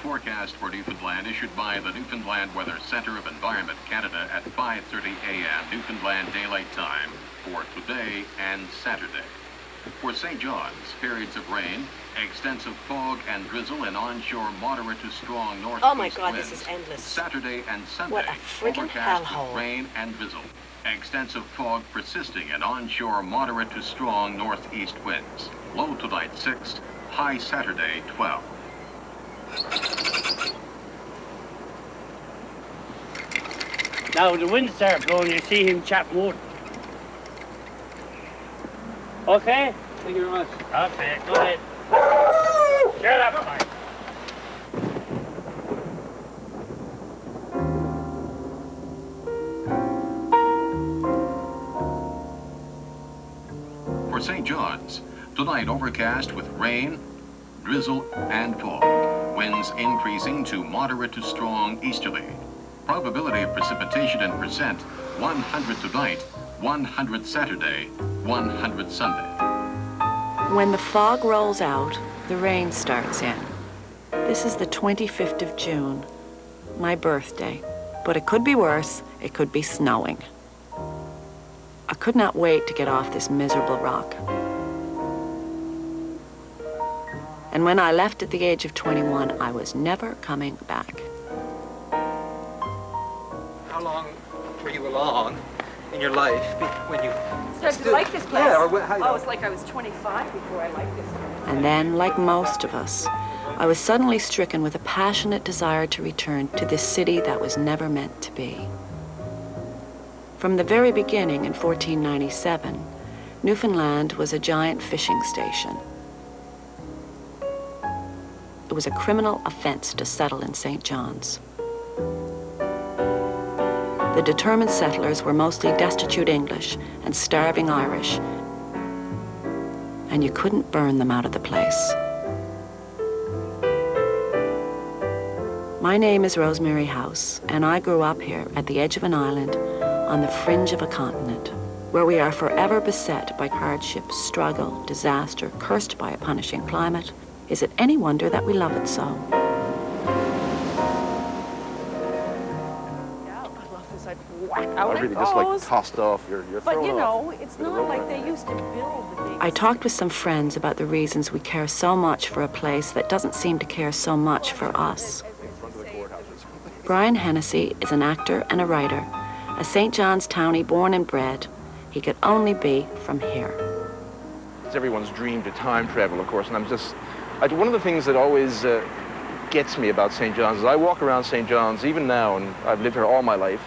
forecast for Newfoundland issued by the Newfoundland Weather Center of Environment Canada at 5:30 a.m. Newfoundland Daylight Time for today and Saturday. For St. John's, periods of rain, extensive fog and drizzle and onshore moderate to strong northeast Oh my God, winds. this is endless. Saturday and Sunday, What a friggin' overcast hellhole. with rain and drizzle. Extensive fog persisting and onshore moderate to strong northeast winds. Low tonight 6, high Saturday 12. Now the wind starts blowing, you see him chopping wood. Okay? Thank you very much. Okay, go ahead. Shut up, Mike. For St. John's, tonight overcast with rain, drizzle, and fog. Winds increasing to moderate to strong easterly. Probability of precipitation in percent, 100 tonight, 100 Saturday, 100 Sunday. When the fog rolls out, the rain starts in. This is the 25th of June, my birthday. But it could be worse, it could be snowing. I could not wait to get off this miserable rock. And when I left at the age of 21, I was never coming back. How long were you along in your life when you Started to like this place. Yeah, or how you Oh, it's like I was 25 before I liked this place. And then, like most of us, I was suddenly stricken with a passionate desire to return to this city that was never meant to be. From the very beginning in 1497, Newfoundland was a giant fishing station. It was a criminal offense to settle in St. John's. The determined settlers were mostly destitute English and starving Irish, and you couldn't burn them out of the place. My name is Rosemary House, and I grew up here at the edge of an island on the fringe of a continent, where we are forever beset by hardship, struggle, disaster, cursed by a punishing climate. Is it any wonder that we love it so? Really just like tossed off. You're But thrown you know, off. it's not like they used to build the big... I talked with some friends about the reasons we care so much for a place that doesn't seem to care so much for us. Brian Hennessy is an actor and a writer, a St. John's townie born and bred. He could only be from here. It's everyone's dream to time travel, of course, and one of the things that always gets me about St. John's is I walk around St. John's even now, and I've lived here all my life,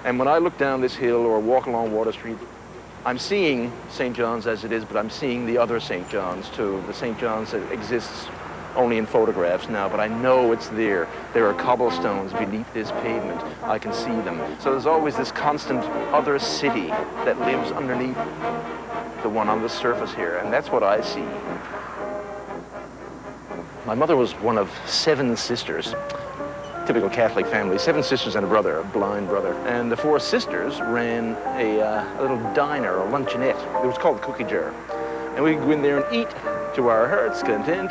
and when I look down this hill or walk along Water Street, I'm seeing St. John's as it is, but I'm seeing the other St. John's too, the St. John's that exists only in photographs now, but I know it's there. There are cobblestones beneath this pavement. I can see them. So there's always this constant other city that lives underneath the one on the surface here, and that's what I see. My mother was one of 7 sisters, typical Catholic family, 7 sisters and a brother, a blind brother. And the 4 sisters ran a little diner, a luncheonette. It was called the Cookie Jar. And we'd go in there and eat to our heart's content.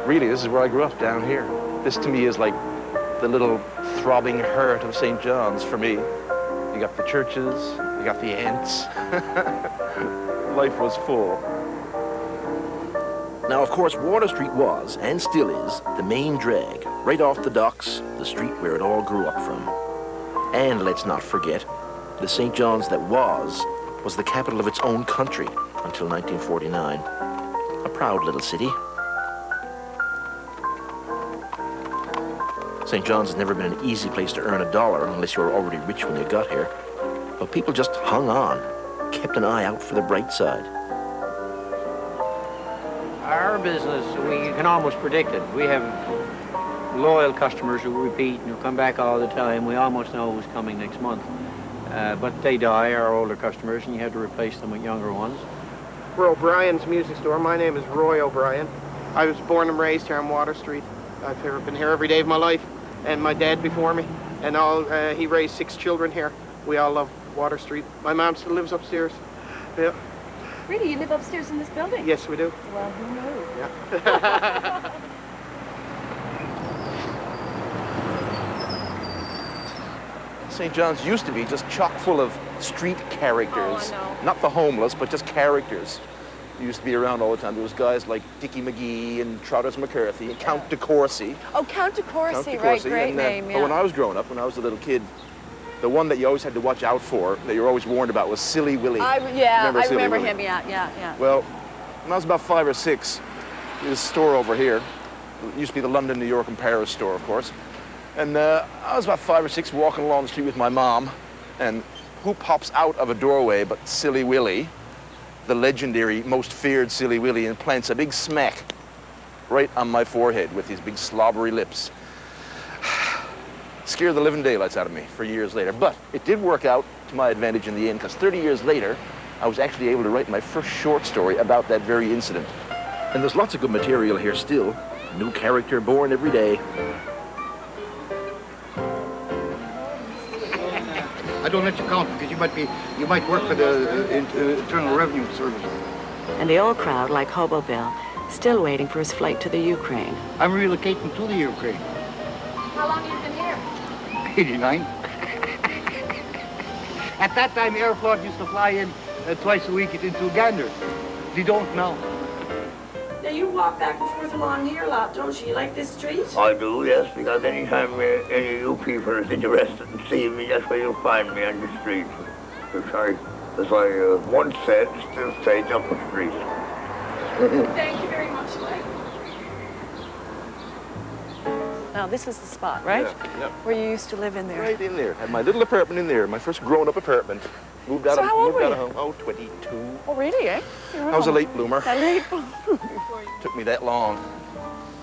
Really, this is where I grew up, down here. This to me is like the little throbbing heart of St. John's for me. You got the churches, you got the aunts. Life was full. Now, of course, Water Street was, and still is, the main drag, right off the docks, the street where it all grew up from. And let's not forget, the St. John's that was the capital of its own country until 1949. A proud little city. St. John's has never been an easy place to earn $1 unless you were already rich when you got here. But people just hung on, kept an eye out for the bright side. Our business, we can almost predict it. We have loyal customers who repeat and who come back all the time. We almost know who's coming next month. But they die, our older customers, and you have to replace them with younger ones. We're O'Brien's Music Store. My name is Roy O'Brien. I was born and raised here on Water Street. I've been here every day of my life, and my dad before me. And he raised 6 children here. We all love Water Street. My mom still lives upstairs. Yeah. Really, you live upstairs in this building? Yes, we do. Well, who knew? Yeah. St. John's used to be just chock full of street characters. Oh, I know. Not the homeless, but just characters. Used to be around all the time. There was guys like Dickie McGee and Trotters McCarthy and Count de Courcy. Oh, Count de Courcy, Count de right, Courcy. great And, name, but when I was growing up, when I was a little kid, the one that you always had to watch out for, that you were always warned about, was Silly Willie. I Silly remember Willie? him, yeah. Well, when I was about 5 or 6, there was a store over here. It used to be the London, New York, and Paris store, of course. And I was about 5 or 6 walking along the street with my mom, and who pops out of a doorway but Silly Willie, the legendary, most feared Silly Willie, and plants a big smack right on my forehead with his big slobbery lips. Scared the living daylights out of me for years later. But it did work out to my advantage in the end, because 30 years later, I was actually able to write my first short story about that very incident. And there's lots of good material here still. New character born every day. I don't let you count because you might work for the Internal Revenue Service. And the old crowd, like Hobo Bill, still waiting for his flight to the Ukraine. I'm relocating to the Ukraine. How long have you been here? 89. At that time, Aeroflot used to fly in twice a week into Gander. They don't now. Now you walk back and forth along here a lot, don't you? You like this street? I do, yes, because anytime any of you people is interested in seeing me, that's where you'll find me on the street. As I once said, still say up the street. Thank you very much, Mike. Now, this is the spot, right? Yeah. Where you used to live in there. Right in there. Had my little apartment in there, my first grown-up apartment. Moved out So of how old moved were out of home. Oh, 22. Oh, really, eh? I was a late bloomer. A late bloomer. Took me that long.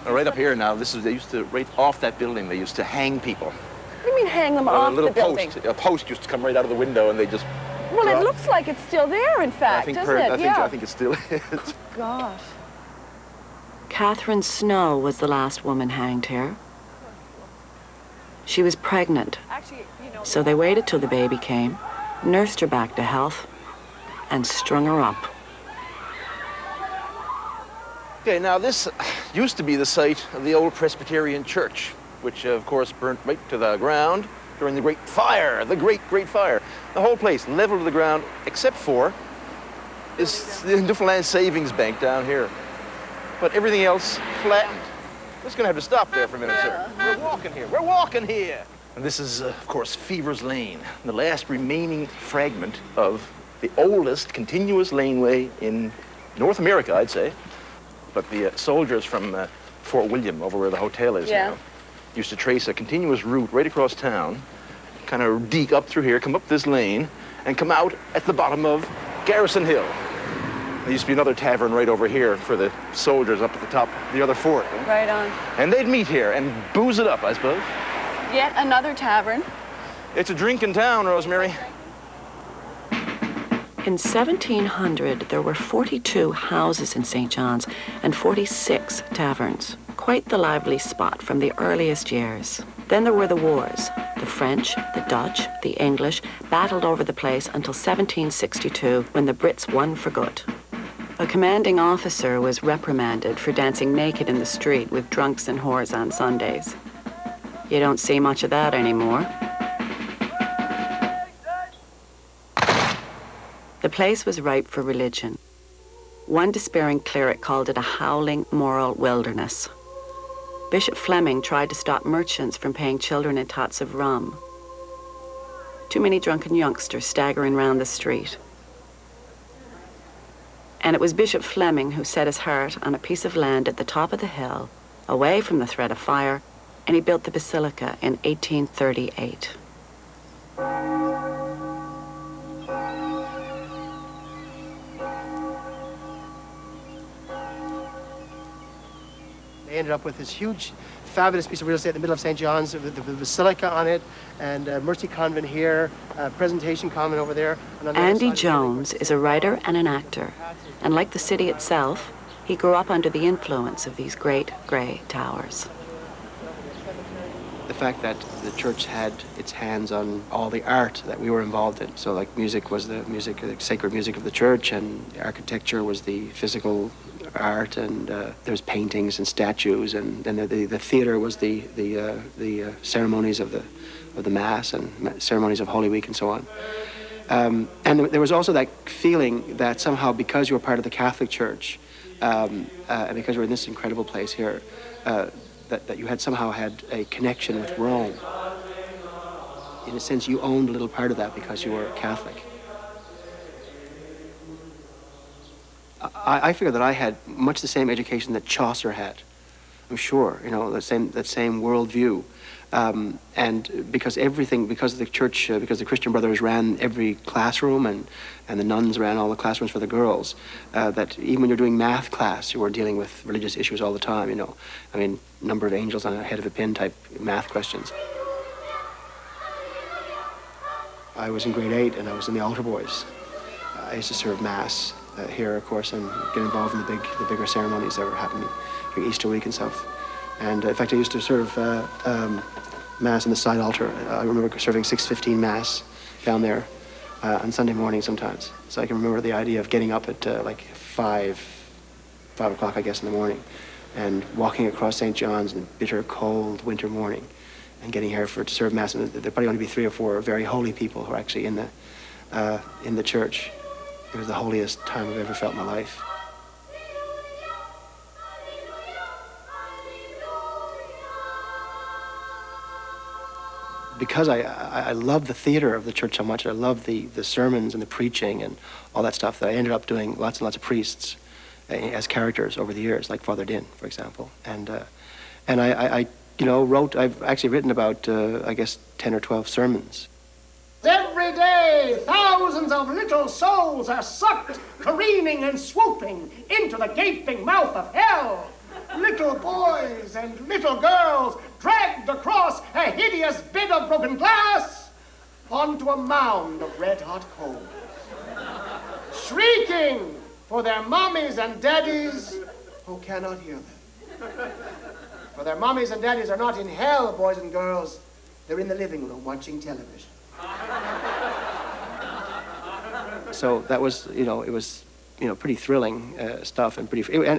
And right up here now, they used to, right off that building, they used to hang people. What do you mean hang them off little the building? A post used to come right out of the window and they just... Well, it looks like it's still there, in fact, doesn't it? I think it still is. Gosh. Catherine Snow was the last woman hanged here. She was pregnant, so they waited till the baby came, nursed her back to health, and strung her up. Okay, now this used to be the site of the old Presbyterian church, which of course burnt right to the ground during the Great Fire, the Great Fire. The whole place leveled to the ground, except for is the Newfoundland Savings Bank down here. But everything else flattened. We're just gonna have to stop there for a minute, sir. We're walking here. And this is, of course, Fever's Lane, the last remaining fragment of the oldest continuous laneway in North America, I'd say. But the soldiers from Fort William, over where the hotel is now, used to trace a continuous route right across town, kind of deke up through here, come up this lane, and come out at the bottom of Garrison Hill. There used to be another tavern right over here for the soldiers up at the top, the other fort. Right on. And they'd meet here and booze it up, I suppose. Yet another tavern. It's a drinking town, Rosemary. In 1700, there were 42 houses in St. John's and 46 taverns. Quite the lively spot from the earliest years. Then there were the wars. The French, the Dutch, the English battled over the place until 1762, when the Brits won for good. A commanding officer was reprimanded for dancing naked in the street with drunks and whores on Sundays. You don't see much of that anymore. The place was ripe for religion. One despairing cleric called it a howling moral wilderness. Bishop Fleming tried to stop merchants from paying children in tots of rum. Too many drunken youngsters staggering round the street. And it was Bishop Fleming who set his heart on a piece of land at the top of the hill, away from the threat of fire, and he built the basilica in 1838. They ended up with this huge, fabulous piece of real estate in the middle of St. John's, with the basilica on it, and Mercy Convent here, Presentation Convent over there. And on the Andy other side, Jones is a writer and an actor, and like the city itself, he grew up under the influence of these great gray towers. The fact that the church had its hands on all the art that we were involved in. So like music was the music, the sacred music of the church, and the architecture was the physical art, and there was paintings and statues, and then the theater was the ceremonies of the Mass and ceremonies of Holy Week and so on. And there was also that feeling that somehow, because you were part of the Catholic Church, and because you were in this incredible place here, that you had somehow had a connection with Rome. In a sense, you owned a little part of that because you were Catholic. I figure that I had much the same education that Chaucer had. I'm sure, that same worldview. And because the church, because the Christian Brothers ran every classroom and the nuns ran all the classrooms for the girls, that even when you're doing math class, you were dealing with religious issues all the time, I mean, number of angels on a head of a pin type math questions. I was in grade 8 and I was in the altar boys. I used to serve Mass here, of course, and get involved in the bigger ceremonies that were happening during Easter week and stuff. And in fact, I used to serve Mass in the side altar. I remember serving 6:15 Mass down there on Sunday morning sometimes. So I can remember the idea of getting up at like 5 o'clock, I guess, in the morning, and walking across St. John's in a bitter, cold winter morning, and getting here to serve Mass. And there'd probably only be 3 or 4 very holy people who are actually in the church. It was the holiest time I've ever felt in my life. Because I love the theater of the church so much, I love the sermons and the preaching and all that stuff, that I ended up doing lots and lots of priests as characters over the years, like Father Din, for example. And I I've actually written about, I guess, 10 or 12 sermons. Every day, thousands of little souls are sucked, careening and swooping into the gaping mouth of hell. Little boys and little girls dragged across a hideous bit of broken glass onto a mound of red-hot coals, shrieking for their mommies and daddies who cannot hear them. For their mommies and daddies are not in hell, boys and girls. They're in the living room watching television. So that was, it was, pretty thrilling stuff, and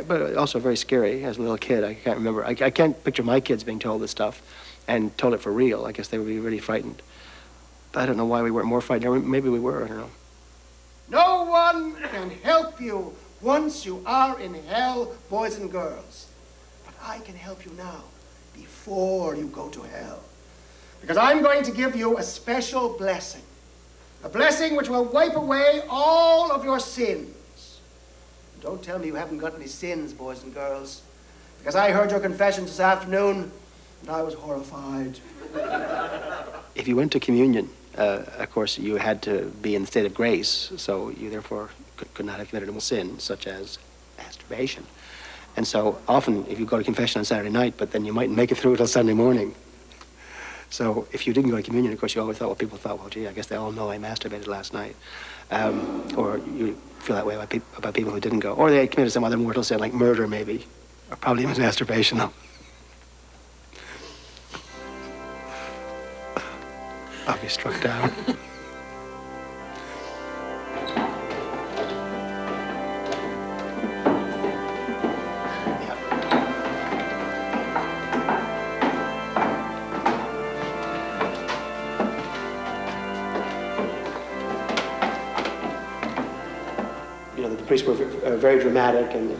but also very scary as a little kid. I can't remember. I can't picture my kids being told this stuff and told it for real. I guess they would be really frightened. But I don't know why we weren't more frightened. Or maybe we were, I don't know. No one can help you once you are in hell, boys and girls. But I can help you now, before you go to hell. Because I'm going to give you a special blessing. A blessing which will wipe away all of your sins. Don't tell me you haven't got any sins, boys and girls. Because I heard your confessions this afternoon, and I was horrified. If you went to communion, of course, you had to be in the state of grace, so you therefore could not have committed a sin, such as masturbation. And so often, if you go to confession on Saturday night, but then you mightn't make it through until Sunday morning. So if you didn't go to communion, of course, you always thought, people thought, well, gee, I guess they all know I masturbated last night. Or you feel that way about people who didn't go. Or they committed some other mortal sin, like murder, maybe. Or probably even masturbation, though. I'll be struck down. The priests were very dramatic and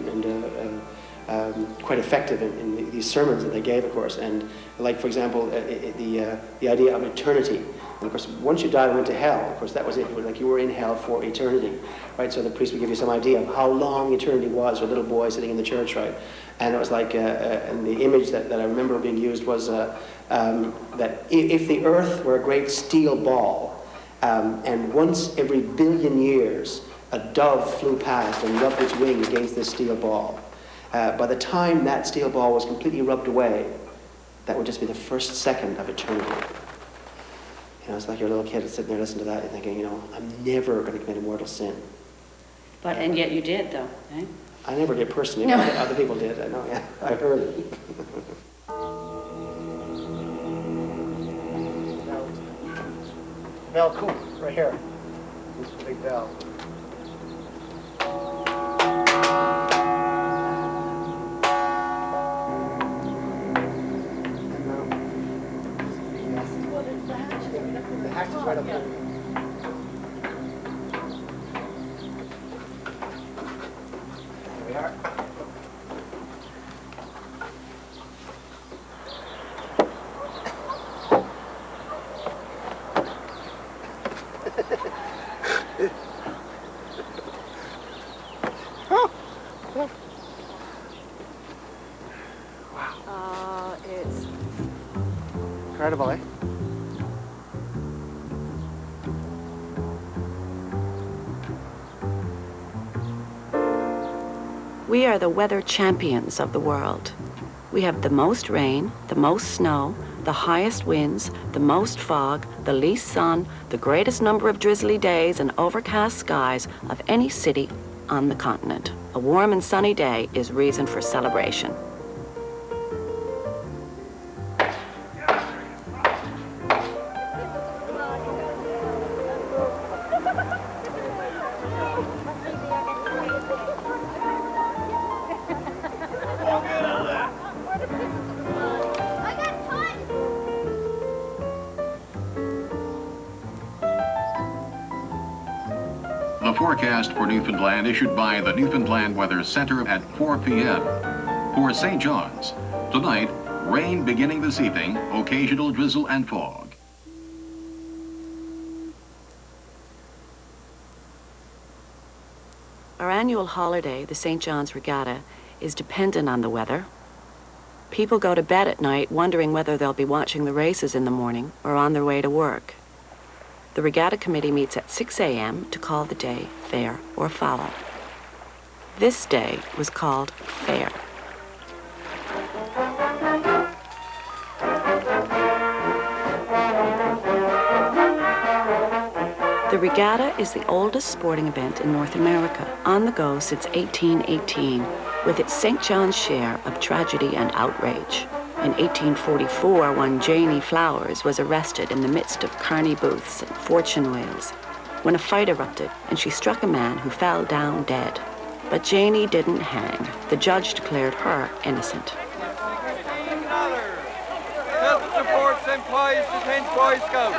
quite effective in these sermons that they gave, of course. And like, for example, the idea of eternity. And of course, once you died and went to hell, of course, that was it. It was like you were in hell for eternity, right? So the priest would give you some idea of how long eternity was for a little boy sitting in the church, right? And it was like, and the image that I remember being used was that if the earth were a great steel ball, and once every billion years, a dove flew past and rubbed its wing against this steel ball. By the time that steel ball was completely rubbed away, that would just be the first second of eternity. It's like your little kid sitting there listening to that and thinking, I'm never going to commit a mortal sin. And yet you did, though, eh? I never did personally, no. But other people did. I know, yeah. I heard it. Bell Coop, right here. This is the big bell. right up there. There we are. It's incredible, eh? We are the weather champions of the world. We have the most rain, the most snow, the highest winds, the most fog, the least sun, the greatest number of drizzly days and overcast skies of any city on the continent. A warm and sunny day is reason for celebration. The forecast for Newfoundland issued by the Newfoundland Weather Center at 4 p.m. For St. John's, tonight, rain beginning this evening, occasional drizzle and fog. Our annual holiday, the St. John's Regatta, is dependent on the weather. People go to bed at night wondering whether they'll be watching the races in the morning or on their way to work. The Regatta Committee meets at 6 a.m. to call the day fair or foul. This day was called fair. The regatta is the oldest sporting event in North America, on the go since 1818, with its St. John's share of tragedy and outrage. In 1844, one Janie Flowers was arrested in the midst of carny booths and fortune whales when a fight erupted and she struck a man who fell down dead. But Janie didn't hang. The judge declared her innocent. Help support St. Pius X Boy Scouts.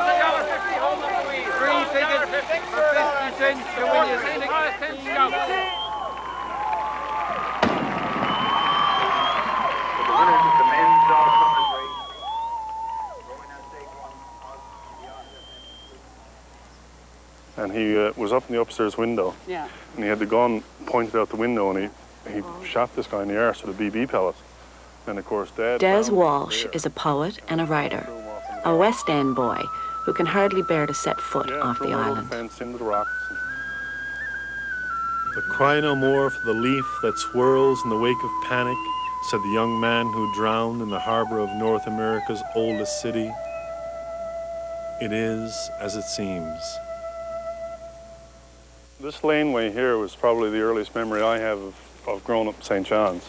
3 tickets for 50 cents to win you 16. And he was up in the upstairs window. Yeah. And he had the gun pointed out the window, and he shot this guy in the arse with a BB pellet. And of course, Dad. Des Walsh is a poet and a writer, a West End boy who can hardly bear to set foot off the island. The fence into the rocks. But cry no more for the leaf that swirls in the wake of panic, said the young man who drowned in the harbor of North America's oldest city. It is as it seems. This laneway here was probably the earliest memory I have of growing up in St. John's.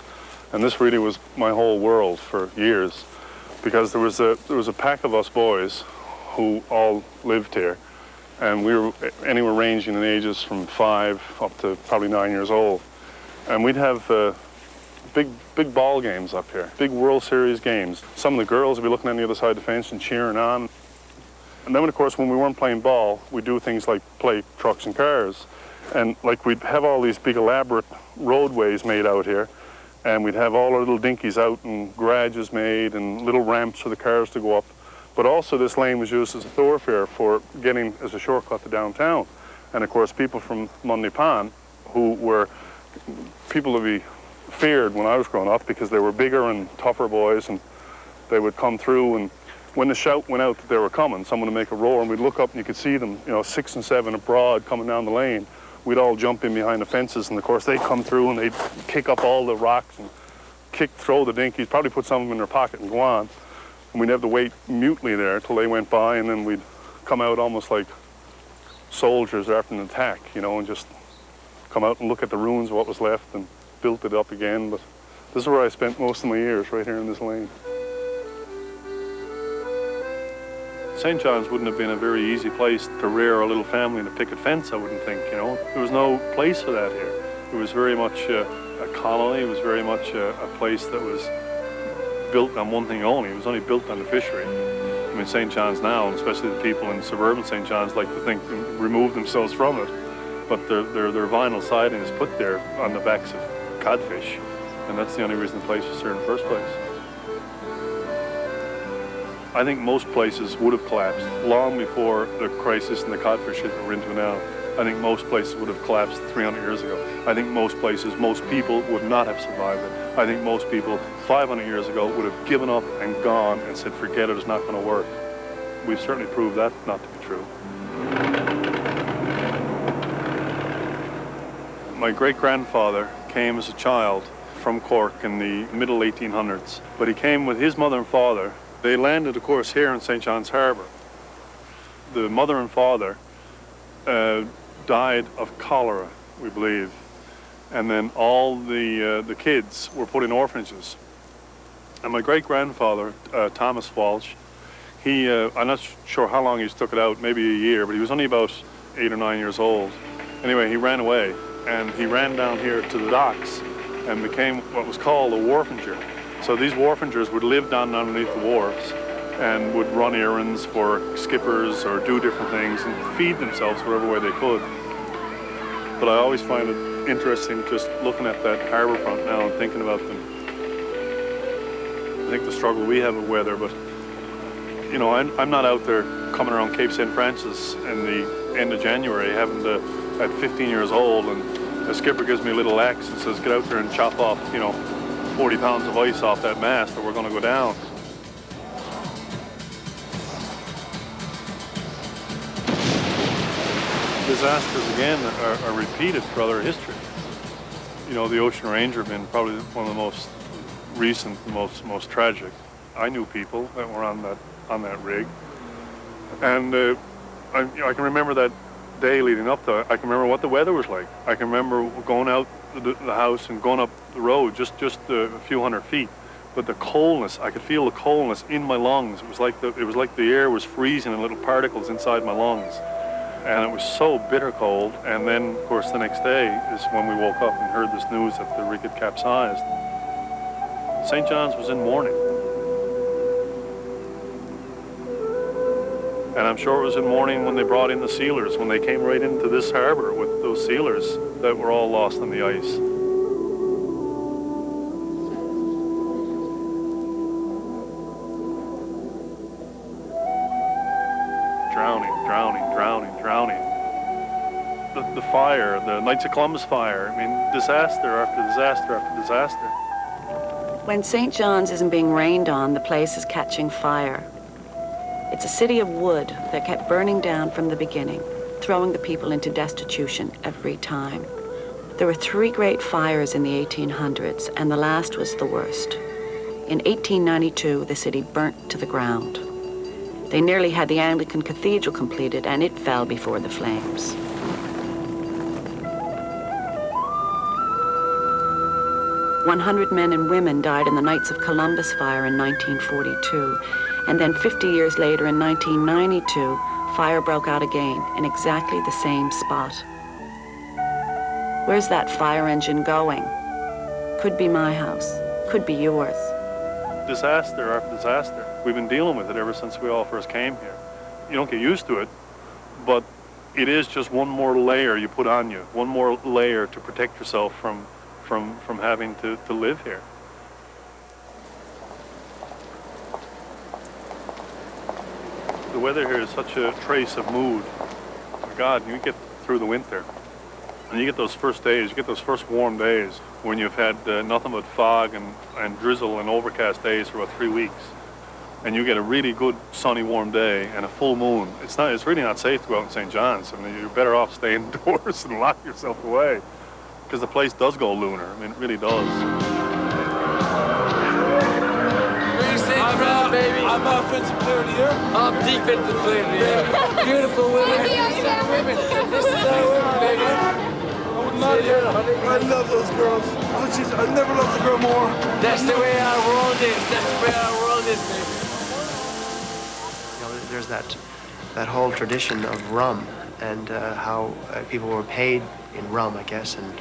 And this really was my whole world for years, because there was a pack of us boys who all lived here, and we were anywhere ranging in ages from 5 up to probably 9 years old. And we'd have big ball games up here, big World Series games. Some of the girls would be looking on the other side of the fence and cheering on. And then, of course, when we weren't playing ball, we'd do things like play trucks and cars. And like we'd have all these big elaborate roadways made out here, and we'd have all our little dinkies out and garages made and little ramps for the cars to go up. But also this lane was used as a thoroughfare for getting as a shortcut to downtown. And of course people from Mundy Pond, who were people to be feared when I was growing up because they were bigger and tougher boys, and they would come through, and when the shout went out that they were coming, someone would make a roar, and we'd look up and you could see them, 6 and 7 abroad coming down the lane. We'd all jump in behind the fences, and of course they'd come through and they'd kick up all the rocks and throw the dinkies, probably put some of them in their pocket and go on. And we'd have to wait mutely there till they went by, and then we'd come out almost like soldiers after an attack, and just come out and look at the ruins of what was left and built it up again. But this is where I spent most of my years, right here in this lane. St. John's wouldn't have been a very easy place to rear a little family in a picket fence, I wouldn't think, There was no place for that here. It was very much a colony. It was very much a place that was built on one thing only. It was only built on the fishery. I mean, St. John's now, and especially the people in suburban St. John's, like to think and remove themselves from it. But their vinyl siding is put there on the backs of codfish, and that's the only reason the place was there in the first place. I think most places would have collapsed long before the crisis and the codfish that we're into now. I think most places would have collapsed 300 years ago. I think most places, most people would not have survived it. I think most people 500 years ago would have given up and gone and said, forget it, it's not going to work. We've certainly proved that not to be true. My great-grandfather came as a child from Cork in the middle 1800s, but he came with his mother and father. They landed, of course, here in St. John's Harbour. The mother and father died of cholera, we believe, and then all the kids were put in orphanages. And my great-grandfather, Thomas Walsh, he, I'm not sure how long he stuck it out, maybe a year, but he was only about 8 or 9 years old. Anyway, he ran away, and he ran down here to the docks and became what was called a wharfinger. So these wharfingers would live down underneath the wharves and would run errands for skippers or do different things and feed themselves wherever way they could. But I always find it interesting just looking at that harbour front now and thinking about them. I think the struggle we have with weather, but you know, I'm not out there coming around Cape St. Francis in the end of January having to, at 15 years old, and the skipper gives me a little axe and says, get out there and chop off, you know, 40 pounds of ice off that mast or we're going to go down. Disasters, again, are repeated throughout our history. You know, the Ocean Ranger being probably one of the most recent, most tragic. I knew people that were on that rig, and I can remember that day leading up to it. I can remember what the weather was like. I can remember going out the house and going up the road just a few hundred feet, but the coldness, I could feel the coldness in my lungs. It was like the air was freezing in little particles inside my lungs. And it was so bitter cold. And then, of course, the next day is when we woke up and heard this news that the rig had capsized. St. John's was in mourning. And I'm sure it was in mourning when they brought in the sealers, when they came right into this harbor with those sealers that were all lost on the ice. Drowning. The fire, the Knights of Columbus fire, I mean, disaster after disaster after disaster. When St. John's isn't being rained on, the place is catching fire. It's a city of wood that kept burning down from the beginning, throwing the people into destitution every time. There were 3 great fires in the 1800s, and the last was the worst. In 1892, the city burnt to the ground. They nearly had the Anglican Cathedral completed, and it fell before the flames. "100 men and women died in the Knights of Columbus fire in 1942, and then 50 years later, in 1992, fire broke out again in exactly the same spot. Where's that fire engine going? Could be my house, could be yours. Disaster after disaster. We've been dealing with it ever since we all first came here. You don't get used to it, but it is just one more layer you put on you, one more layer to protect yourself from having to live here. The weather here is such a trace of mood. Oh my God, you get through the winter, and you get those first days, you get those first warm days when you've had nothing but fog and drizzle and overcast days for about 3 weeks. And you get a really good sunny warm day and a full moon. It's really not safe to go out in St. John's. I mean, you're better off staying indoors and lock yourself away, because the place does go lunar. I mean, it really does. I'm offensive player of the year. I'm defensive player of the year. Beautiful women. This is our women, baby. I love those girls. Oh, jeez, I never loved a girl more. That's the way our world is. That's the way our world is, baby. There's that whole tradition of rum and how people were paid in rum, I guess, and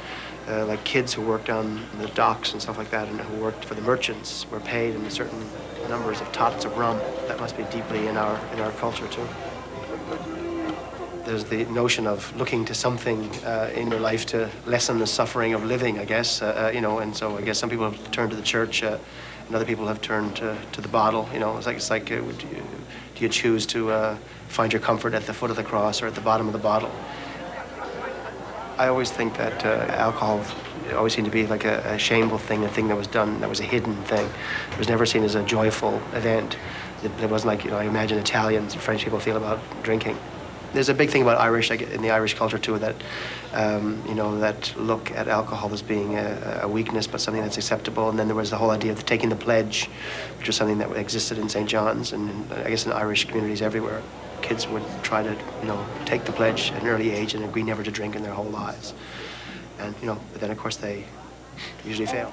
like kids who worked on the docks and stuff like that, and who worked for the merchants, were paid in certain numbers of tots of rum. That must be deeply in our culture too. There's the notion of looking to something in your life to lessen the suffering of living, I guess, you know, and so I guess some people have turned to the church, and other people have turned to the bottle, you know. It's like do you choose to find your comfort at the foot of the cross or at the bottom of the bottle? I always think that alcohol always seemed to be like a shameful thing, a thing that was done, that was a hidden thing. It was never seen as a joyful event. It wasn't like, you know, I imagine Italians and French people feel about drinking. There's a big thing about Irish, like in the Irish culture too, that, you know, that look at alcohol as being a weakness, but something that's acceptable. And then there was the whole idea of taking the pledge, which was something that existed in St. John's and I guess in Irish communities everywhere. Kids would try to, you know, take the pledge at an early age and agree never to drink in their whole lives. And, you know, but then of course they usually fail.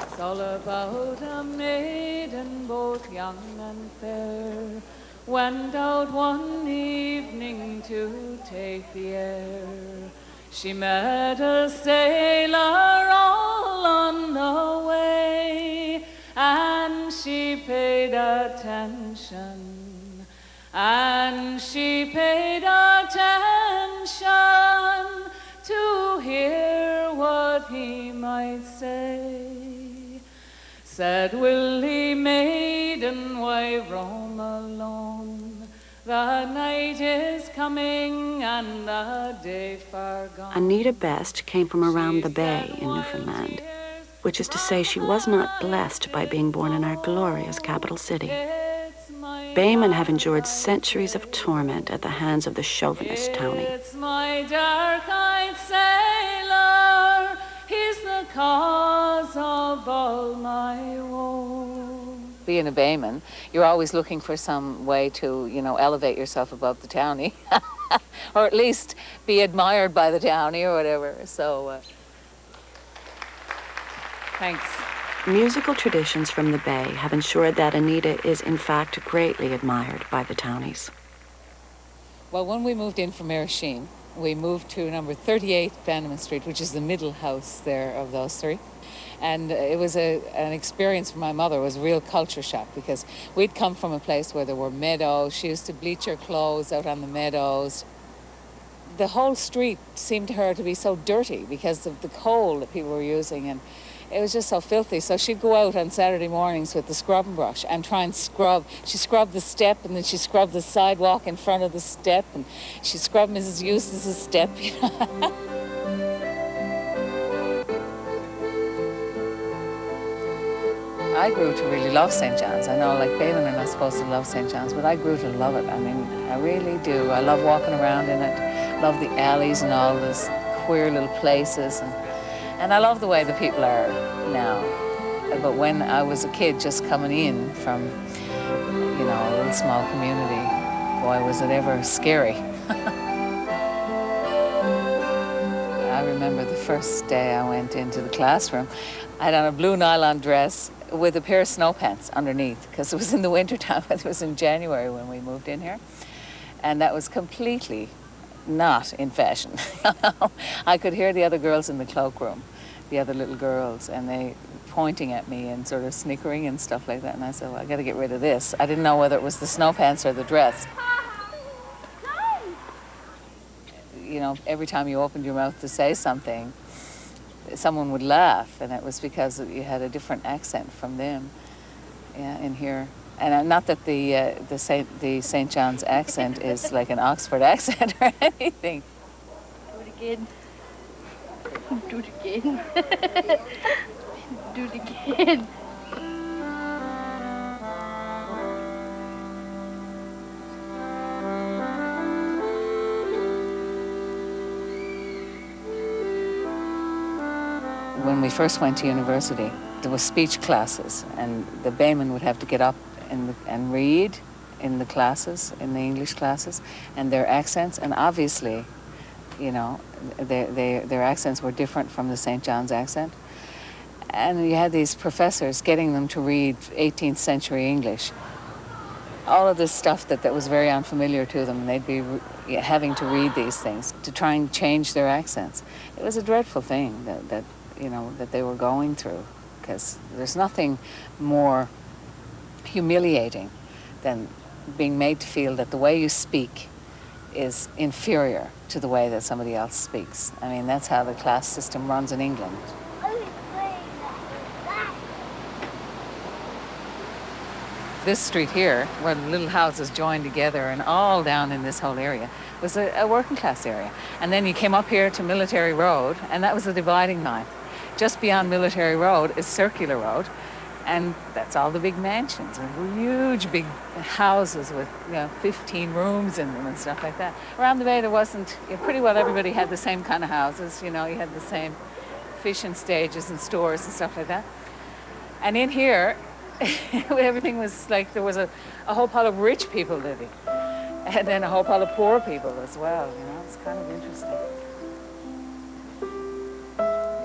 It's all about a maiden, both young and fair, went out one evening to take the air. She met a sailor all on the way, and she paid attention, and she paid attention to hear what he might say. Said, "Willie, maiden, why roam alone? The night is coming and the day far gone." Anita Best came from around the bay in Newfoundland, which is to say she was not blessed by being born in our glorious capital city. Baymen have endured centuries of torment at the hands of the chauvinist Townie. It's my dark-eyed sailor, he's the cause of all my woe. Being a Baymen, you're always looking for some way to, you know, elevate yourself above the Townie, or at least be admired by the Townie or whatever. So, thanks. Musical traditions from the Bay have ensured that Anita is in fact greatly admired by the Townies. Well, when we moved in from Erisheen, we moved to number 38 Bannerman Street, which is the middle house there of those three. And it was an experience for my mother. It was a real culture shock because we'd come from a place where there were meadows. She used to bleach her clothes out on the meadows. The whole street seemed to her to be so dirty because of the coal that people were using, and it was just so filthy. So she'd go out on Saturday mornings with the scrubbing brush and try and scrub. She scrubbed the step, and then she scrubbed the sidewalk in front of the step, and she scrubbed Mrs. Eustace's step, you know. I grew to really love St. John's. I know, like, Baymen are not supposed to love St. John's, but I grew to love it. I mean, I really do. I love walking around in it, love the alleys and all those queer little places, and I love the way the people are now. But when I was a kid just coming in from, you know, a little small community, boy, was it ever scary. I remember the first day I went into the classroom, I had on a blue nylon dress with a pair of snow pants underneath, because it was in the winter time. It was in January when we moved in here. And that was completely not in fashion. I could hear the other girls in the cloakroom, the other little girls, and they pointing at me and sort of snickering and stuff like that. And I said, well, I got to get rid of this. I didn't know whether it was the snow pants or the dress. You know, every time you opened your mouth to say something, someone would laugh, and it was because you had a different accent from them, yeah, in here. And not that the St. John's accent is like an Oxford accent or anything. Do it again. Do it again. Do it again. When we first went to university, there were speech classes, and the Baymen would have to get up and read in the classes, in the English classes, and their accents, and obviously, you know, their accents were different from the St. John's accent. And you had these professors getting them to read 18th century English. all of this stuff that was very unfamiliar to them, and they'd be having to read these things to try and change their accents. It was a dreadful thing that they were going through, because there's nothing more humiliating than being made to feel that the way you speak is inferior to the way that somebody else speaks. I mean, that's how the class system runs in England. This street here, where the little houses joined together and all down in this whole area, was a working class area. And then you came up here to Military Road, and that was the dividing line. Just beyond Military Road is Circular Road, and that's all the big mansions and huge big houses with 15 rooms in them and stuff like that. Around the bay there wasn't, pretty well everybody had the same kind of houses, you had the same fishing stages and stores and stuff like that. And in here, everything was like there was a whole pile of rich people living, and then a whole pile of poor people as well. It's kind of interesting.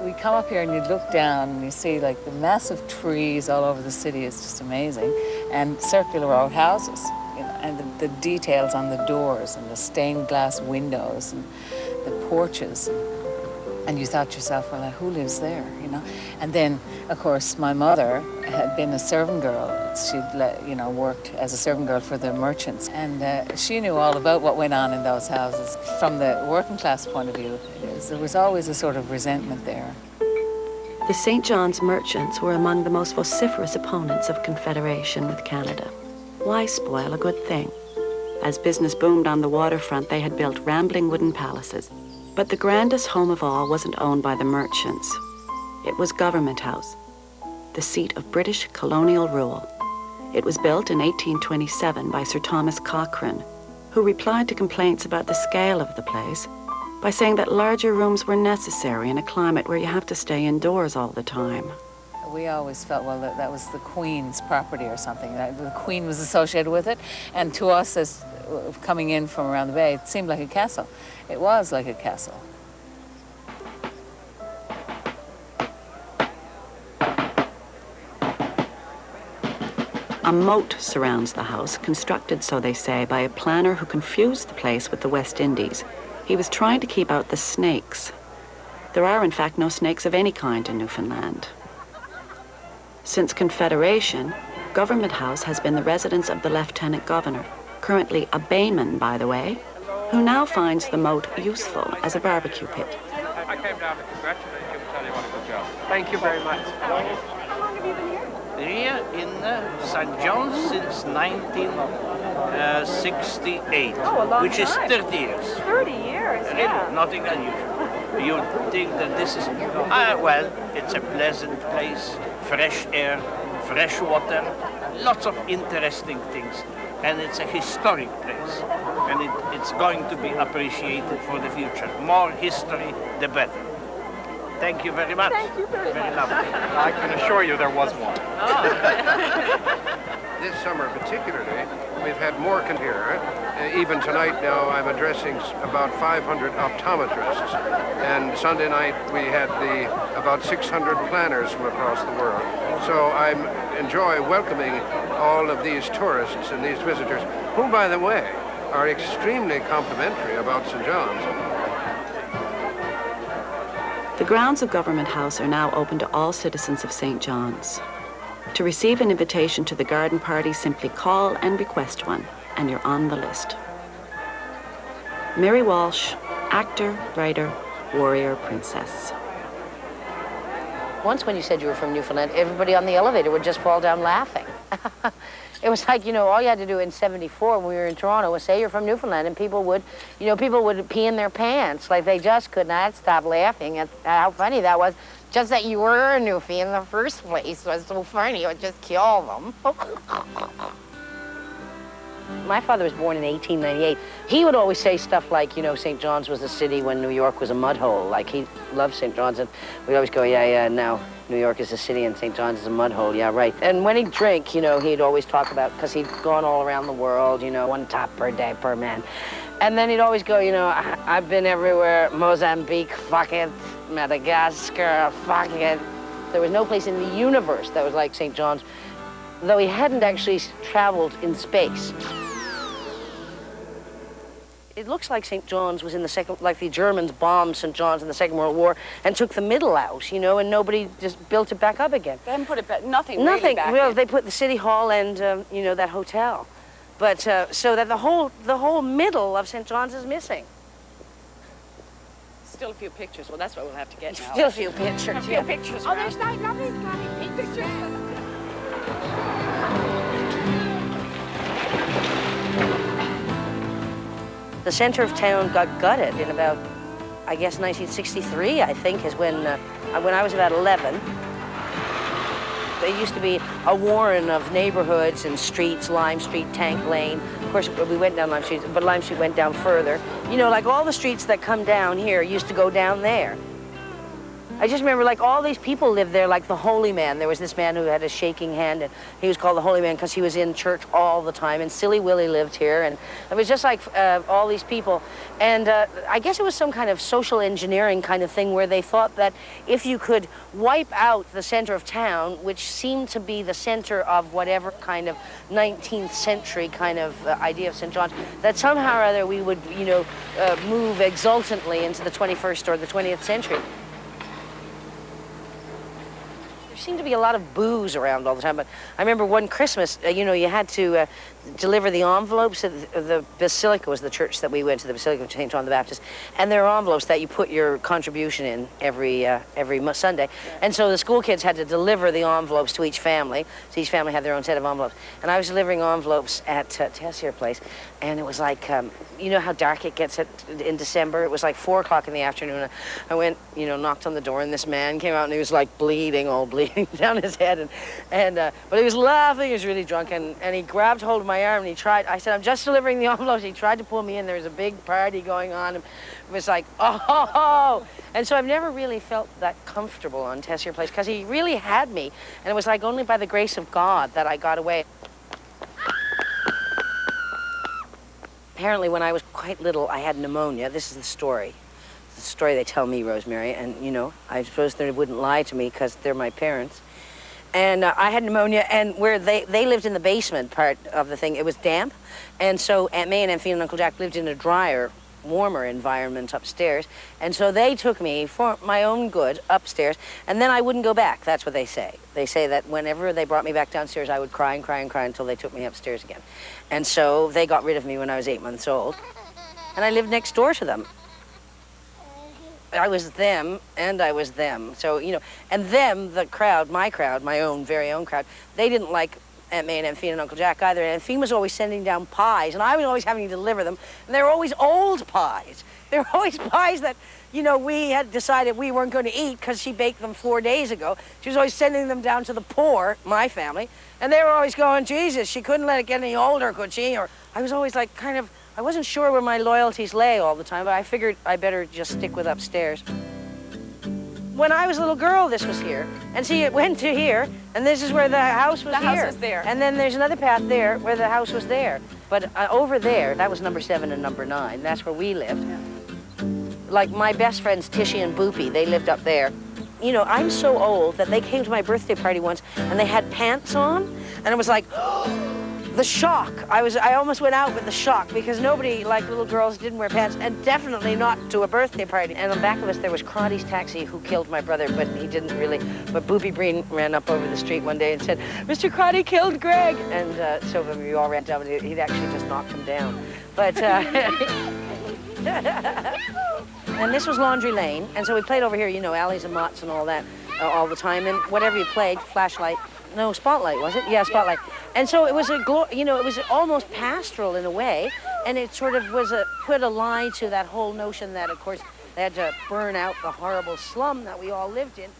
We come up here and you look down and you see like the massive trees all over the city. Is just amazing, and circular road houses, and the details on the doors and the stained glass windows and the porches. And you thought to yourself, well, who lives there, And then, of course, my mother had been a servant girl. She'd, worked as a servant girl for the merchants. And she knew all about what went on in those houses. From the working class point of view, there was always a sort of resentment there. The St. John's merchants were among the most vociferous opponents of Confederation with Canada. Why spoil a good thing? As business boomed on the waterfront, they had built rambling wooden palaces. But the grandest home of all wasn't owned by the merchants. It was Government House, the seat of British colonial rule. It was built in 1827 by Sir Thomas Cochrane, who replied to complaints about the scale of the place by saying that larger rooms were necessary in a climate where you have to stay indoors all the time. We always felt, well, that was the Queen's property or something. The Queen was associated with it, and to us, as coming in from around the bay, it seemed like a castle. It was like a castle. A moat surrounds the house, constructed, so they say, by a planner who confused the place with the West Indies. He was trying to keep out the snakes. There are, in fact, no snakes of any kind in Newfoundland. Since Confederation, Government House has been the residence of the Lieutenant Governor, currently a Baymen, by the way, who now finds the moat useful as a barbecue pit. I came down to congratulate you and tell you what a good job. Thank you very much. How long have you been here? Here in St. John's since 1968, Oh, a long which is time. 30 years. 30 years, yeah. Nothing unusual. You think that this is, well, it's a pleasant place, fresh air, fresh water, lots of interesting things. And it's a historic place, and it's going to be appreciated for the future. More history, the better. Thank you very much. Thank you very much. lovely. I can assure you there was one. This summer particularly, we've had more here. Even tonight now I'm addressing about 500 optometrists. And Sunday night we had about 600 planners from across the world. So I enjoy welcoming all of these tourists and these visitors, who, by the way, are extremely complimentary about St. John's. The grounds of Government House are now open to all citizens of St. John's. To receive an invitation to the garden party, simply call and request one, and you're on the list. Mary Walsh, actor, writer, warrior, princess. Once when you said you were from Newfoundland, everybody on the elevator would just fall down laughing. It was like, all you had to do in '74 when we were in Toronto was say you're from Newfoundland, and people would pee in their pants. Like, they just could not stop laughing at how funny that was. Just that you were a Newfie in the first place was so funny, it would just kill them. My father was born in 1898. He would always say stuff like, St. John's was a city when New York was a mud hole. Like, he loved St. John's, and we'd always go, yeah, now New York is a city and St. John's is a mud hole, yeah, right. And when he'd drink, he'd always talk about, because he'd gone all around the world, 1 top per day per man. And then he'd always go, I've been everywhere, Mozambique, fuck it, Madagascar, fuck it. There was no place in the universe that was like St. John's. though he hadn't actually traveled in space. It looks like St. John's was in the second, like the Germans bombed St. John's in the Second World War and took the middle out, you know, and nobody just built it back up again. They haven't put it back, nothing Nothing. really back Well, in. they put the city hall and, you know, that hotel. But, so that the whole middle of St. John's is missing. Still a few pictures. Well, that's what we'll have to get now. Still a few pictures, A few yeah. pictures. Oh, there's not nothing, Connie. Pictures. The center of town got gutted in about, I guess, 1963, I think, is when I was about 11. There used to be a warren of neighborhoods and streets, Lime Street, Tank Lane. Of course, we went down Lime Street, but Lime Street went down further. You know, like all the streets that come down here used to go down there. I just remember, like, all these people lived there, like the Holy Man. There was this man who had a shaking hand, and he was called the Holy Man because he was in church all the time, and Silly Willie lived here, and it was just like all these people. And I guess it was some kind of social engineering kind of thing where they thought that if you could wipe out the center of town, which seemed to be the center of whatever kind of 19th century kind of idea of St. John's, that somehow or other we would, you know, move exultantly into the 21st or the 20th century. There seemed to be a lot of booze around all the time, but I remember one Christmas, you know, you had to deliver the envelopes. The Basilica was the church that we went to, the Basilica of St. John the Baptist, and there are envelopes that you put your contribution in every Sunday. And so the school kids had to deliver the envelopes to each family. So each family had their own set of envelopes. And I was delivering envelopes at Tessier Place, and it was like, you know how dark it gets in December? It was like 4 o'clock in the afternoon. I went, you know, knocked on the door, and this man came out, and he was like bleeding down his head. But he was laughing, he was really drunk, and he grabbed hold of my arm, and he tried, I said, I'm just delivering the envelopes. He tried to pull me in. There was a big party going on. It was like, oh. And so I've never really felt that comfortable on Tessier Place, because he really had me, and it was like only by the grace of God that I got away. Apparently, when I was quite little, I had pneumonia. This is the story. It's the story they tell me, Rosemary, and, you know, I suppose they wouldn't lie to me because they're my parents. And I had pneumonia, and where they lived in the basement part of the thing, it was damp. And so Aunt May and Aunt Fina and Uncle Jack lived in a drier, warmer environment upstairs. And so they took me, for my own good, upstairs, and then I wouldn't go back. That's what they say. They say that whenever they brought me back downstairs, I would cry and cry and cry until they took me upstairs again. And so they got rid of me when I was 8 months old, and I lived next door to them. I was them, and I was them. So, you know, and them, the crowd, my own, very own crowd, they didn't like Aunt May and Aunt Fina and Uncle Jack either. And Aunt Fina was always sending down pies, and I was always having to deliver them. And they were always old pies. They were always pies that, you know, we had decided we weren't going to eat because she baked them 4 days ago. She was always sending them down to the poor, my family, and they were always going, Jesus, she couldn't let it get any older, could she? Or I was always like kind of, I wasn't sure where my loyalties lay all the time, but I figured I better just stick with upstairs. When I was a little girl, this was here. And see, it went to here, and this is where the house was here. The house was there. And then there's another path there where the house was there. But over there, that was number 7 and number 9. That's where we lived. Yeah. Like my best friends, Tishy and Boopy, they lived up there. You know, I'm so old that they came to my birthday party once, and they had pants on, and it was like, the shock. I almost went out with the shock because nobody, like little girls, didn't wear pants, and definitely not to a birthday party. And on the back of us, there was Crotty's taxi who killed my brother, but he didn't really. But Boopy Breen ran up over the street one day and said, Mr. Crotty killed Greg. And so we all ran down, and he'd actually just knocked him down. But, and this was Laundry Lane, and so we played over here, you know, alleys and mots and all that all the time, and whatever you played, flashlight. No, Spotlight, was it? Yeah, Spotlight. And so it was you know, it was almost pastoral in a way, and it sort of was put a lie to that whole notion that, of course, they had to burn out the horrible slum that we all lived in.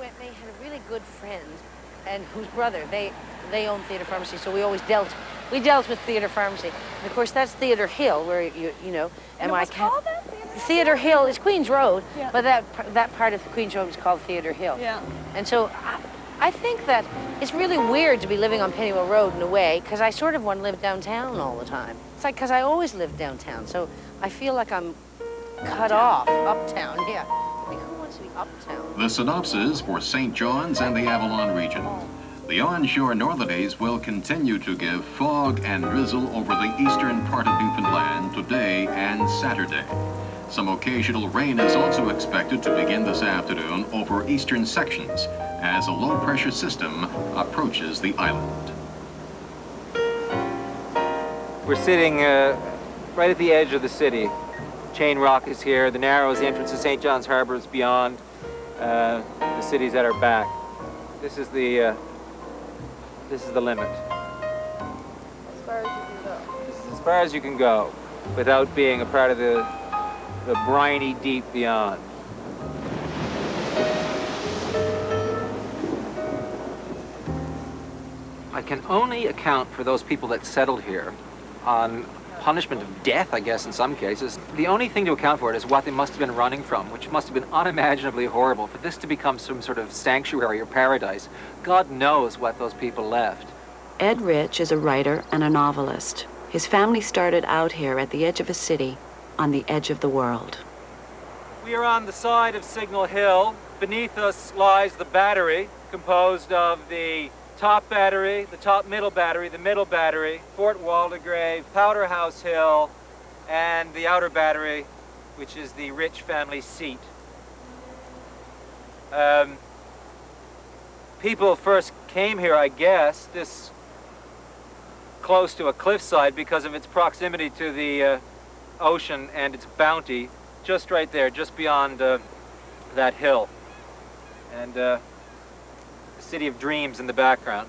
They had a really good friend, and whose brother, they owned Theatre Pharmacy, so we always dealt with Theatre Pharmacy. And of course, that's Theatre Hill, where you know, and what's called that? Theatre Hill is Queen's Road, yeah. But that part of the Queen's Road is called Theatre Hill. Yeah. And so I think that it's really weird to be living on Pennywell Road in a way, because I sort of want to live downtown all the time. It's like, because I always lived downtown, so I feel like I'm cut off. Uptown, yeah. I mean, who wants to be uptown? The synopsis for St. John's and the Avalon region. The onshore northerlies will continue to give fog and drizzle over the eastern part of Newfoundland today and Saturday. Some occasional rain is also expected to begin this afternoon over eastern sections as a low-pressure system approaches the island. We're sitting right at the edge of the city. Chain Rock is here, the Narrows, the entrance to St. John's Harbour is beyond, the city's at our back. This is the limit. As far as you can go. This is as far as you can go without being a part of the briny deep beyond. I can only account for those people that settled here on punishment of death, I guess, in some cases. The only thing to account for it is what they must have been running from, which must have been unimaginably horrible. For this to become some sort of sanctuary or paradise, God knows what those people left. Ed Rich is a writer and a novelist. His family started out here at the edge of a city, on the edge of the world. We are on the side of Signal Hill. Beneath us lies the battery, composed of the top battery, the top middle battery, the middle battery, Fort Waldegrave, Powder House Hill, and the outer battery, which is the Rich family seat. People first came here, I guess, this close to a cliffside because of its proximity to the ocean and its bounty, just right there, just beyond that hill. And the City of Dreams in the background.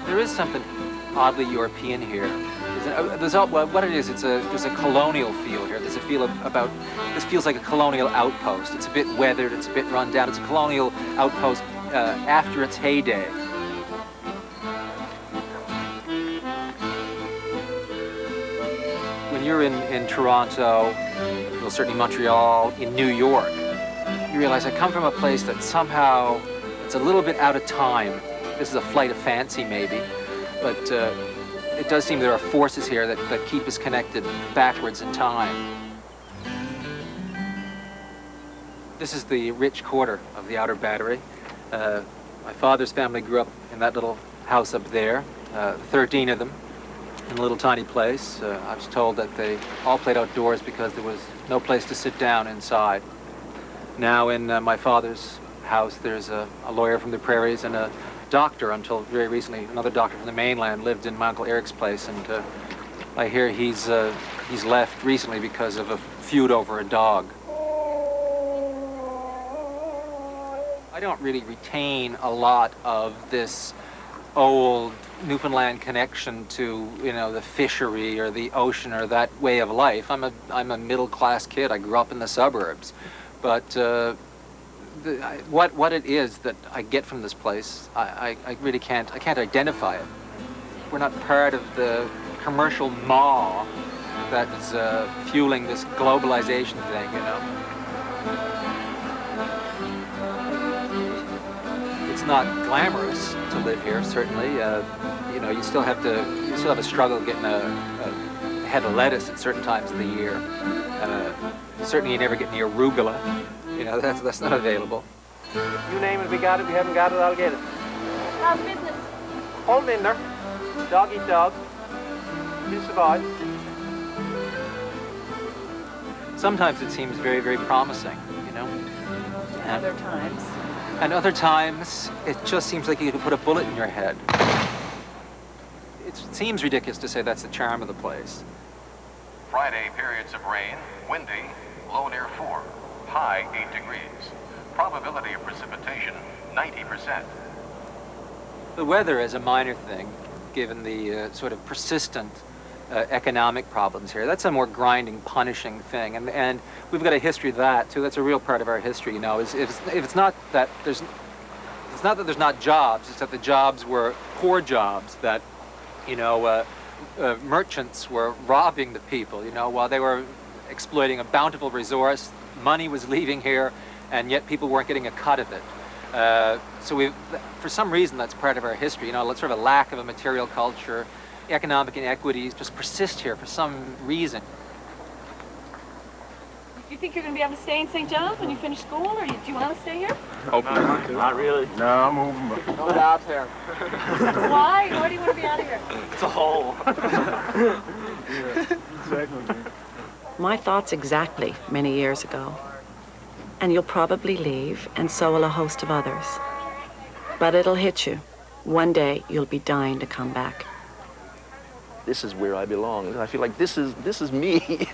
There is something oddly European here. What it is, there's a colonial feel here. There's a feel about, this feels like a colonial outpost. It's a bit weathered, it's a bit run down. It's a colonial outpost after its heyday. When you're in Toronto, well, certainly Montreal, in New York, you realize I come from a place that somehow, it's a little bit out of time. This is a flight of fancy, maybe, but it does seem there are forces here that keep us connected backwards in time. This is the Rich quarter of the Outer Battery. My father's family grew up in that little house up there, 13 of them, in a little tiny place. I was told that they all played outdoors because there was no place to sit down inside. Now in my father's house, there's a lawyer from the prairies and a doctor. Until very recently, another doctor from the mainland lived in my Uncle Eric's place, and I hear he's left recently because of a feud over a dog. I don't really retain a lot of this old Newfoundland connection to, you know, the fishery or the ocean or that way of life. I'm a middle-class kid. I grew up in the suburbs, but what it is that I get from this place, I really can't identify it. We're not part of the commercial maw that's fueling this globalization thing, you know. It's not glamorous to live here, certainly. You know, you still have a struggle getting a head of lettuce at certain times of the year. Certainly you never get any arugula. You know, that's not available. You name it, we got it. We haven't got it, I'll get it. How's business? Hold in there. Dog eat dog. You survive. Sometimes it seems very, very promising, you know. And other times. And other times, it just seems like you could put a bullet in your head. It seems ridiculous to say that's the charm of the place. Friday, periods of rain, windy, low near 4, high 8 degrees. Probability of precipitation, 90%. The weather is a minor thing, given the sort of persistent economic problems here. That's a more grinding, punishing thing, and we've got a history of that too. That's a real part of our history, you know. If it's not that there's not jobs, it's that the jobs were poor jobs, that, you know, merchants were robbing the people, you know, while they were exploiting a bountiful resource. Money was leaving here, and yet people weren't getting a cut of it. So for some reason, that's part of our history, you know, sort of a lack of a material culture. Economic inequities just persist here for some reason. Do you think you're going to be able to stay in St. John's when you finish school, or do you want to stay here? Hopefully. Not really. No, I'm moving. No doubt here. Why? Why do you want to be out of here? It's a hole. Exactly. My thoughts exactly many years ago. And you'll probably leave, and so will a host of others. But it'll hit you. One day, you'll be dying to come back. This is where I belong. I feel like this is me.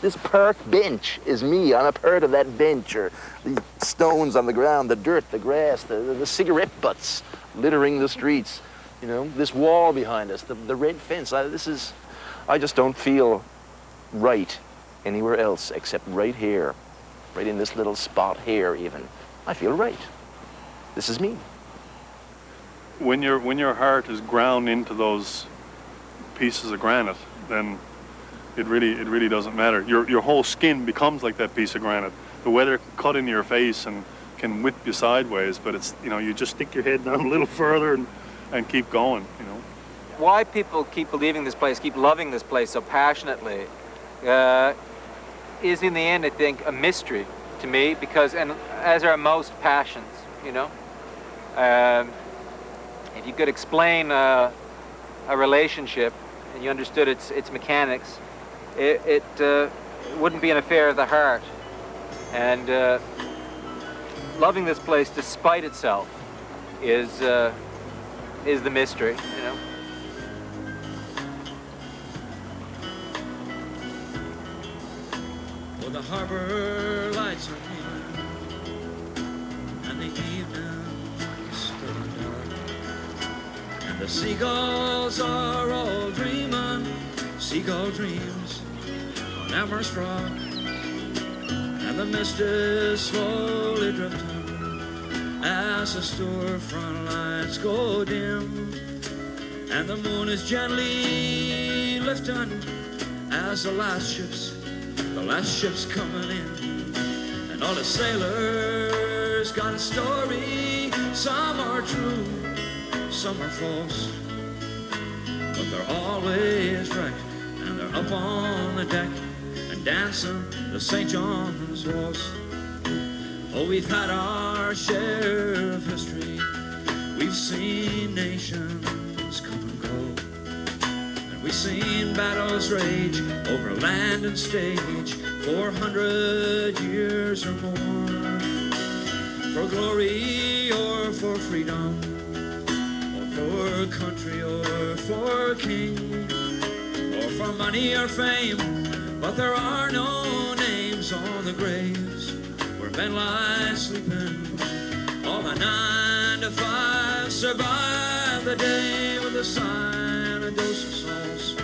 this park bench is me. I'm a part of that bench, or the stones on the ground, the dirt, the grass, the cigarette butts littering the streets. You know, this wall behind us, the red fence. I just don't feel right anywhere else except right here, right in this little spot here even. I feel right. This is me. When your heart is ground into those pieces of granite, then it really doesn't matter. Your whole skin becomes like that piece of granite. The weather can cut into your face and can whip you sideways, but it's, you know, you just stick your head down a little further and keep going, you know. Why people keep believing this place, keep loving this place so passionately, is in the end, I think, a mystery to me, because, and as are most passions, you know. If you could explain a relationship and you understood its mechanics, it wouldn't be an affair of the heart. And loving this place despite itself is the mystery, you know. Well, the harbor lights are neon, and the evening is still dark, and the seagulls are all dreaming seagull dreams on Amherst Rock, and the mist is slowly drifting as the storefront lights go dim, and the moon is gently lifting as the last ship's coming in, and all the sailors got a story. Some are true, some are false, but they're always right, and they're up on the deck and dancing the St. John's waltz. Oh, we've had our share of history. We've seen nations come and go, and we've seen battles rage over land and stage 400 years or more, for glory or for freedom, or for country or for king, or for money or fame, but there are no names on the graves where men lie sleeping. All the 9 to 5 survive the day with a sign, a dose of sauce.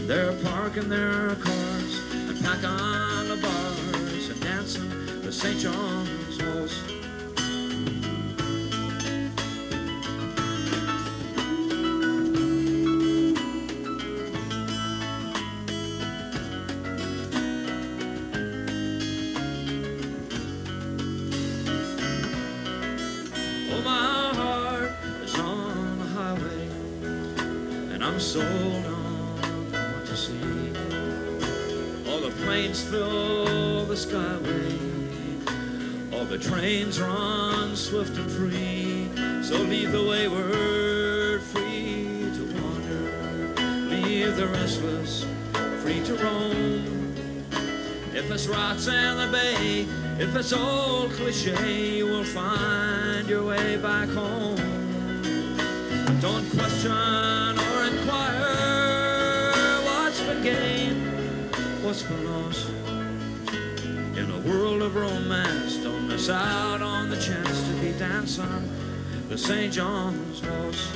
They're parking their cars and pack on the bars and dancing the St. John's waltz. Oh, my heart is on the highway, and I'm sold on what to see. All the planes fill the skyway, all the trains run swift and free. So leave the wayward free to wander, leave the restless free to roam. If it's rocks in the bay, if it's old cliche, you will find your way back home. Don't question or inquire what's been gained, what's been lost. In a world of romance, don't miss out on the chance to be dancing the St. John's waltz.